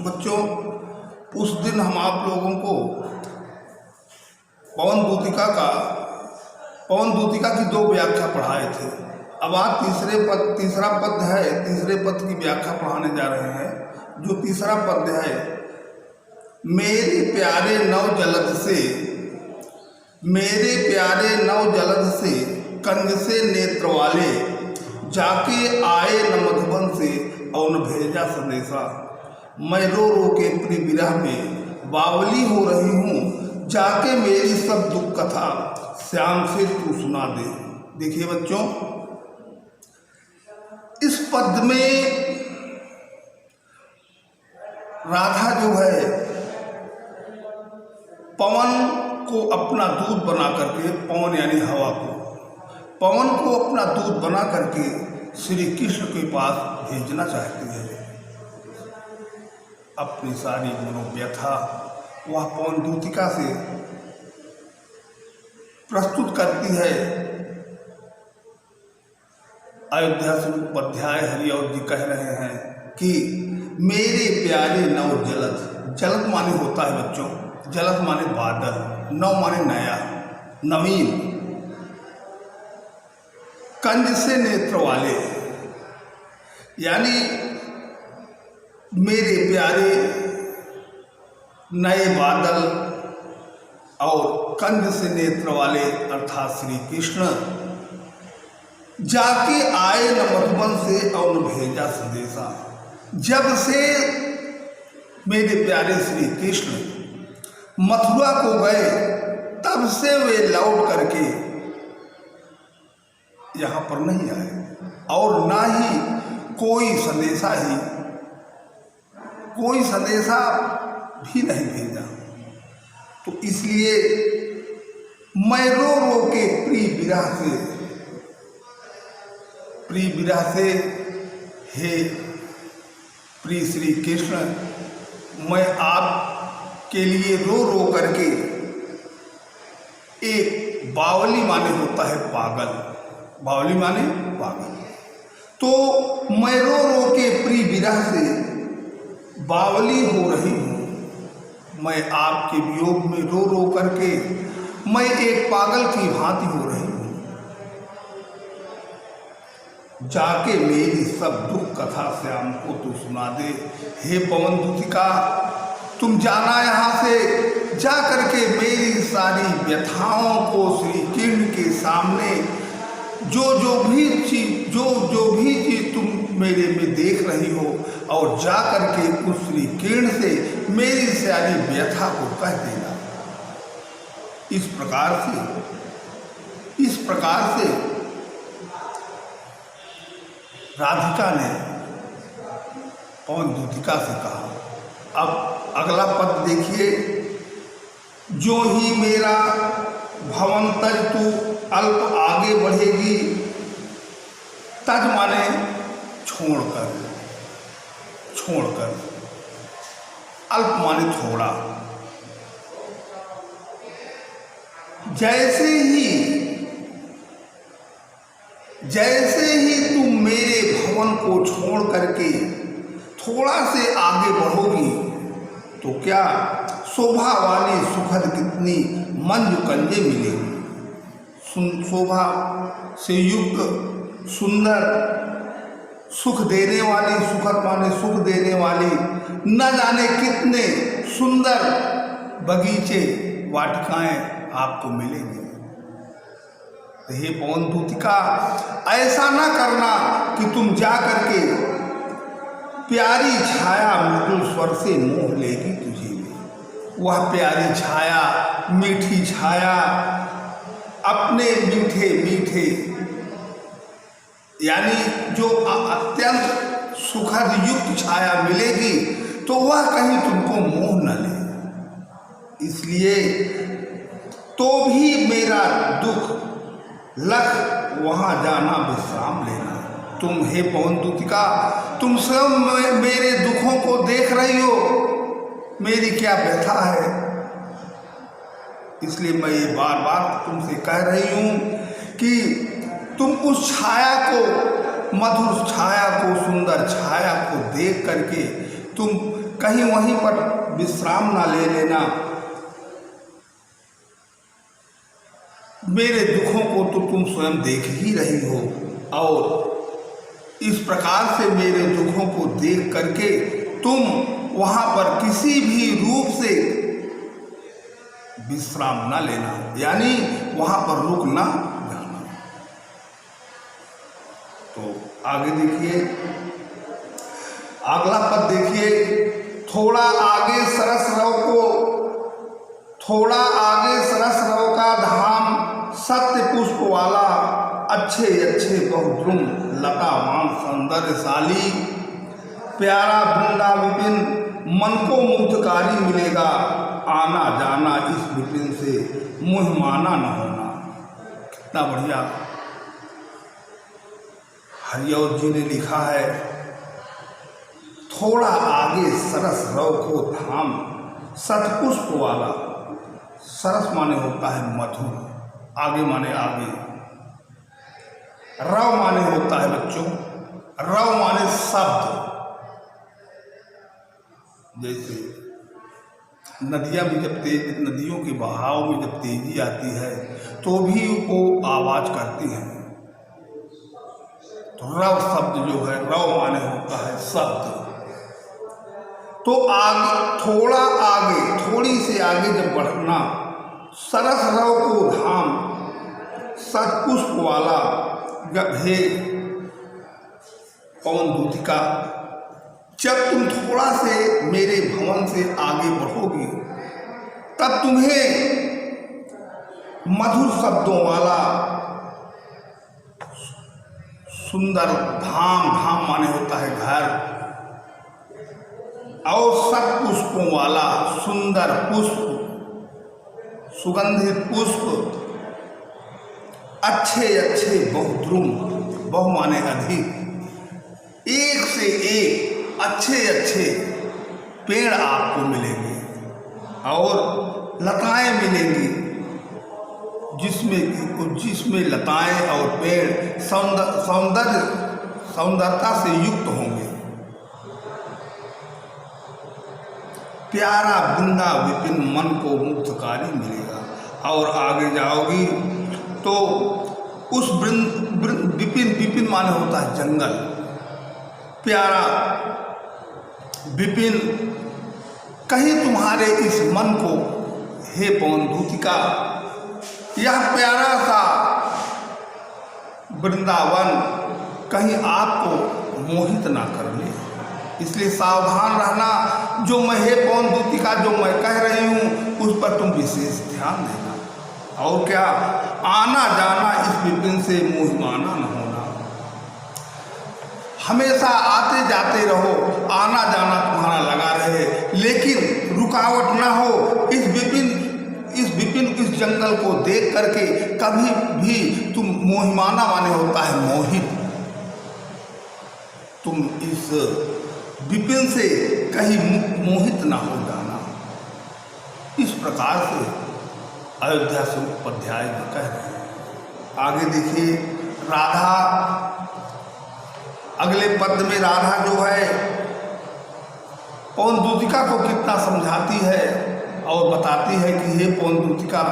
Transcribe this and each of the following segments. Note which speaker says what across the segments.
Speaker 1: बच्चों, उस दिन हम आप लोगों को पवन दूतिका की 2 व्याख्या पढ़ाए थे। अब आज तीसरा पद है, तीसरे पद की व्याख्या पढ़ाने जा रहे हैं। जो तीसरा पद है, मेरे प्यारे नव जलद से कंज से नेत्र वाले, जाके आए न मधुबन से और न भेजा संदेशा। मैं रो रो के प्रिय विरह में बावली हो रही हूँ, जाके मेरी सब दुख कथा श्याम से तू सुना दे। देखिए बच्चों, इस पद में राधा जो है पवन को अपना दूत बना करके, पवन यानी हवा को, पवन को अपना दूत बना करके श्री कृष्ण के पास भेजना चाहती है। अपनी सारी मनोव्यथा वह पवन दूतिका से प्रस्तुत करती है। अयोध्या से उपाध्याय हरिऔध जी कह रहे हैं कि मेरे प्यारे नव जलद, जलद माने होता है बच्चों, जलद माने बादल, नव माने नया, नवीन, कंज से नेत्र वाले यानी मेरे प्यारे नए बादल और कंज से नेत्र वाले अर्थात श्री कृष्ण, जाके आए न मधुबन से और न भेजा संदेशा। जब से मेरे प्यारे श्री कृष्ण मथुरा को गए, तब से वे लौट करके यहाँ पर नहीं आए और ना ही कोई संदेशा भी नहीं भेजा। तो इसलिए मैं रो रो के प्रिय विरह से हे प्रिय श्री कृष्ण, मैं आपके लिए रो रो करके, एक बावली माने होता है पागल, बावली माने पागल, तो मैं रो रो के प्रिय विरह से बावली हो रही हूँ। मैं आपके वियोग में रो रो करके मैं एक पागल की भांति हो रही हूँ। जाके मेरी सब दुख कथा श्याम को तू सुना दे। हे पवन दूतिका, तुम जाना यहाँ से, जा करके मेरी सारी व्यथाओं को श्री कृष्ण के सामने जो भी चीज तुम मेरे में देख रही हो, और जा करके उस श्री कृष्ण से मेरी सारी व्यथा को कह देना। इस प्रकार से राधिका ने पवन दूतिका से कहा। अब अगला पद देखिए, जो ही मेरा भवन तज तू अल्प आगे बढ़ेगी, तज माने छोड़कर, अल्प माने थोड़ा। जैसे ही तुम मेरे भवन को छोड़ करके थोड़ा से आगे बढ़ोगी, तो क्या शोभा वाली सुखद कितनी मंजू कंजे मिलेगी। शोभा से युक्त सुंदर, सुख देने वाली, सुखद माने सुख देने वाली, न जाने कितने सुंदर बगीचे, वाटिकाएं आपको मिलेंगे। हे पवन दूतिका, ऐसा ना करना कि तुम जा करके प्यारी छाया मृदुल स्वर से मोह लेगी तुझे। वह प्यारी छाया, मीठी छाया, अपने मीठे यानी जो अत्यंत सुखद युक्त छाया मिलेगी, तो वह कहीं तुमको मोह न ले। इसलिए तो भी मेरा दुख लख वहाँ जाना विश्राम लेना। तुम हे पवन दूतिका, तुम स्वयं मेरे दुखों को देख रही हो, मेरी क्या व्यथा है। इसलिए मैं ये बार बार तुमसे कह रही हूँ कि तुम उस छाया को, मधुर छाया को, सुंदर छाया को देख करके तुम कहीं वहीं पर विश्राम ना ले लेना। मेरे दुखों को तो तुम स्वयं देख ही रही हो, और इस प्रकार से मेरे दुखों को देख करके तुम वहां पर किसी भी रूप से विश्राम ना लेना, यानी वहां पर रुक ना जाना। तो आगे देखिए, अगला पद देखिए, थोड़ा आगे सरस रव का धाम, सत्य पुष्प वाला, अच्छे अच्छे बहुद्रुम लतावान सौंदर्यशाली, प्यारा वृंदा विपिन मन को मुग्धकारी मिलेगा, आना जाना इस विपिन से मुँह माना न होना। कितना बढ़िया हरिऔध जी ने लिखा है, थोड़ा आगे सरस रव को धाम, सतपुष्प वाला। सरस माने होता है मधुर, आगे माने आगे, रव माने होता है बच्चों, रव माने शब्द। जैसे नदियां भी जब नदियों के बहाव में जब तेजी आती है तो भी वो आवाज करती हैं। तो रव शब्द जो है, रव माने होता है शब्द। तो आगे, थोड़ा आगे, थोड़ी से आगे जब बढ़ना, सरस रव को धाम, सतपुष्प वाला, हे पवन दूतिका, जब तुम थोड़ा से मेरे भवन से आगे बढ़ोगी तब तुम्हें मधुर शब्दों वाला सुंदर धाम, धाम माने होता है घर, और सतपुष्पों वाला सुंदर पुष्प, सुगंधित पुष्प, अच्छे अच्छे बहुद्रुम, बहु माने अधिक, एक से एक अच्छे अच्छे पेड़ आपको मिलेंगे और लताएं मिलेंगी, जिसमें लताएं और पेड़ सौंदर्यता से युक्त होंगे। प्यारा वृंदा विपिन मन को मुग्धकारी मिलेगा। और आगे जाओगी तो उस विपिन, विपिन माने होता है जंगल, प्यारा विपिन, कहीं तुम्हारे इस मन को, हे पवन दूतिका, यह प्यारा सा वृंदावन कहीं आपको मोहित ना कर ले, इसलिए सावधान रहना। जो मैं, हे पवन दूतिका, जो मैं कह रही हूँ उस पर तुम विशेष ध्यान देना। और क्या, आना जाना इस विपिन से मुँह माना न होना। हमेशा आते जाते रहो, आना जाना तुम्हारा लगा रहे, लेकिन रुकावट ना हो। इस विपिन इस जंगल को देख करके कभी भी तुम मोहिमाना माने होता है मोहित, तुम इस विपिन से कहीं मोहित ना हो जाना। इस प्रकार से अयोध्या से उपाध्याय कह रहे हैं। आगे देखिए, राधा, अगले पद में राधा जो है पवन दूतिका को कितना समझाती है और बताती है कि हे पवन दूतिका,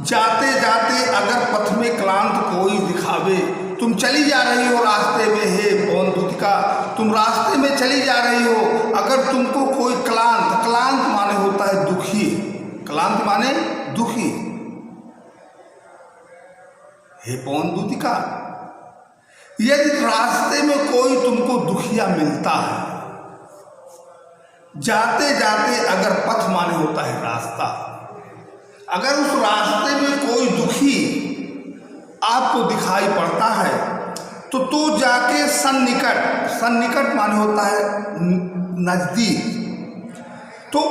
Speaker 1: जाते जाते अगर पथ में क्लांत कोई दिखावे, तुम चली जा रही हो रास्ते में, हे पवन दूतिका, तुम रास्ते में चली जा रही हो, अगर तुमको कोई क्लांत माने होता है दुखी, क्लांत माने दुखी, हे पवन दूतिका, यदि रास्ते में कोई तुमको दुखिया मिलता है, जाते जाते अगर पथ माने होता है रास्ता, अगर उस रास्ते में कोई दुखी आपको दिखाई पड़ता है तो जाके सन्निकट माने होता है नजदीक, तो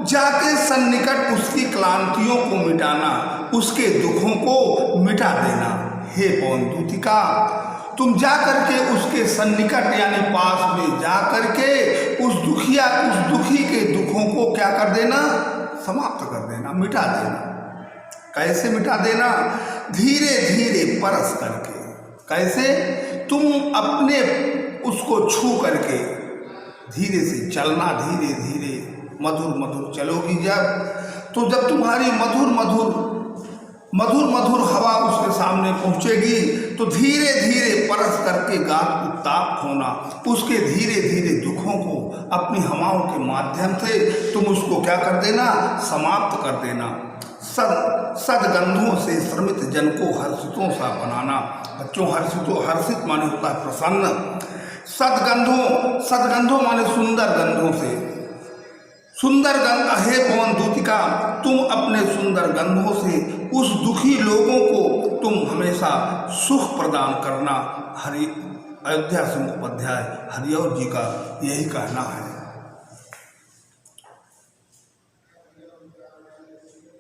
Speaker 1: जाके सन्निकट उसकी क्लांतियों को मिटाना, उसके दुखों को मिटा देना। हे पवन दूतिका, तुम जा करके उसके सन्निकट यानी पास में जा करके उस दुखी के दुखों को क्या कर देना, समाप्त कर देना, मिटा देना। कैसे मिटा देना? धीरे धीरे परस करके। कैसे? तुम अपने उसको छू करके धीरे से चलना, धीरे धीरे मधुर मधुर चलोगी जब, तो जब तुम्हारी मधुर मधुर मधुर मधुर हवा उसके सामने पहुंचेगी तो धीरे धीरे परस करके गात उत्ताप होना, उसके धीरे धीरे दुखों को अपनी हवाओं के माध्यम से तुम उसको क्या कर देना, समाप्त कर देना। सदगंधों से श्रमित जन को हर्षितों सा बनाना। बच्चों, हर्षित माने होता है प्रसन्न। सदगंधों माने सुंदर गंधों से। सुंदर गंध, हे पवन दूतिका, तुम अपने सुंदर गंधों से उस दुखी लोगों को तुम हमेशा सुख प्रदान करना। अयोध्या से मुखोपाध्याय हरिऔर जी का यही कहना है।